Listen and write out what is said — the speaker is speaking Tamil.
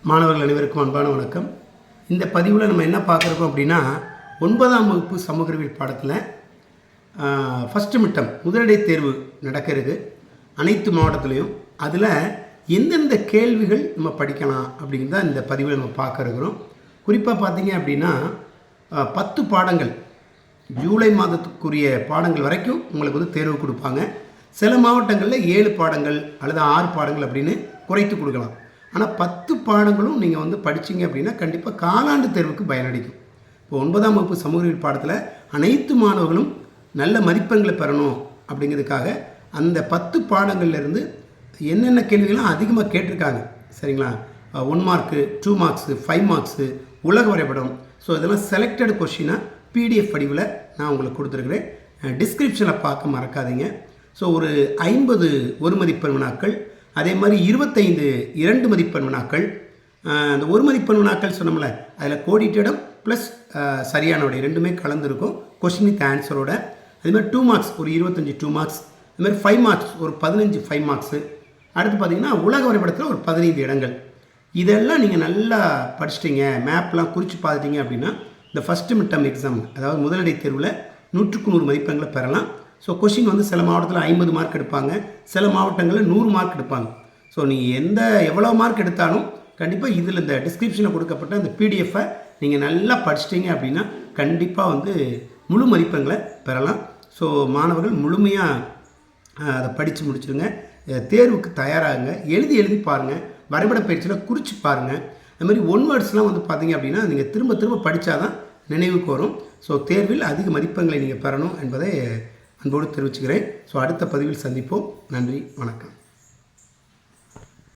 மாணவர்கள் அனைவருக்கும் அன்பான வணக்கம். இந்த பதிவில் நம்ம என்ன பார்க்குறோம் அப்படின்னா 9ஆம் வகுப்பு சமூக அறிவியல் பாடத்தில் ஃபஸ்ட்டு மிட்டம் முதலிடை தேர்வு நடக்கிறது அனைத்து மாவட்டத்துலேயும். அதில் எந்தெந்த கேள்விகள் நம்ம படிக்கலாம் அப்படிங்கிறத இந்த பதிவில் நம்ம பார்க்க இருக்கிறோம். குறிப்பாக பார்த்தீங்க அப்படின்னா 10 பாடங்கள் ஜூலை மாதத்துக்குரிய பாடங்கள் வரைக்கும் உங்களுக்கு வந்து தேர்வு கொடுப்பாங்க. சில மாவட்டங்களில் 7 பாடங்கள் அல்லது 6 பாடங்கள் அப்படின்னு குறைத்து கொடுக்கலாம். ஆனால் 10 பாடங்களும் நீங்கள் வந்து படிச்சிங்க அப்படின்னா கண்டிப்பாக காலாண்டு தேர்வுக்கு பயனளிக்கும். இப்போ 9ஆம் வகுப்பு சமூக அறிவியல் பாடத்தில் அனைத்து மாணவர்களும் நல்ல மதிப்பெண்களை பெறணும் அப்படிங்கிறதுக்காக அந்த 10 பாடங்கள்லேருந்து என்னென்ன கேள்விகள்லாம் அதிகமாக கேட்டிருக்காங்க சரிங்களா, 1 மார்க்கு, 2 மார்க்ஸு, 5 மார்க்ஸு, உலக வரைபடம். ஸோ இதெல்லாம் செலக்டட் கொஷினாக பிடிஎஃப் வடிவில் நான் உங்களுக்கு கொடுத்துருக்குறேன். டிஸ்கிரிப்ஷனில் பார்க்க மறக்காதீங்க. ஸோ ஒரு 50 ஒரு மதிப்பெண் வினாக்கள், அதே மாதிரி 25 2 மதிப்பெண் வினாக்கள். அந்த ஒரு மதிப்பெண் வினாக்கள் சொன்னோம்ல, அதில் கோடிட்டிடம் ப்ளஸ் சரியான விடை ரெண்டுமே கலந்துருக்கும் கொஷின் வித் ஆன்சரோட. அதேமாதிரி 2 மார்க்ஸ் ஒரு 25 2 மார்க்ஸ், அதுமாதிரி 5 மார்க்ஸ் ஒரு 15 5 மார்க்ஸு. அடுத்து பார்த்திங்கன்னா உலக வரைபடத்தில் ஒரு 15 இடங்கள். இதெல்லாம் நீங்கள் நல்லா படிச்சிட்டிங்க, மேப்லாம் குறித்து பார்த்துட்டிங்க அப்படின்னா இந்த ஃபஸ்ட்டு மிட்டம் எக்ஸாம் அதாவது முதலிடை தேர்வில் 100க்கு 100 மதிப்பெண்களை பெறலாம். ஸோ கொஷின் வந்து சில மாவட்டத்தில் 50 மார்க் எடுப்பாங்க, சில மாவட்டங்களில் 100 மார்க் எடுப்பாங்க. ஸோ நீங்கள் எவ்வளோ மார்க் எடுத்தாலும் கண்டிப்பாக இதில் இந்த டிஸ்கிரிப்ஷனில் கொடுக்கப்பட்ட அந்த பிடிஎஃப்பை நீங்கள் நல்லா படிச்சிட்டிங்க அப்படின்னா கண்டிப்பாக வந்து முழு மதிப்பெண்களை பெறலாம். ஸோ மாணவர்கள் முழுமையாக அதை படித்து முடிச்சுடுங்க. தேர்வுக்கு தயாராகுங்க. எழுதி பாருங்கள், வரைபட பயிற்சியில் குறித்து பாருங்கள். அதுமாதிரி 1 வேர்ட்ஸ்லாம் வந்து பார்த்தீங்க அப்படின்னா நீங்கள் திரும்ப திரும்ப படித்தா தான் நினைவுக்கு வரும். ஸோ தேர்வில் அதிக மதிப்பெண்களை நீங்கள் பெறணும் என்பதை அன்போடு தெரிவிச்சுக்கிறேன். ஸோ அடுத்த பதிவில் சந்திப்போம். நன்றி, வணக்கம்.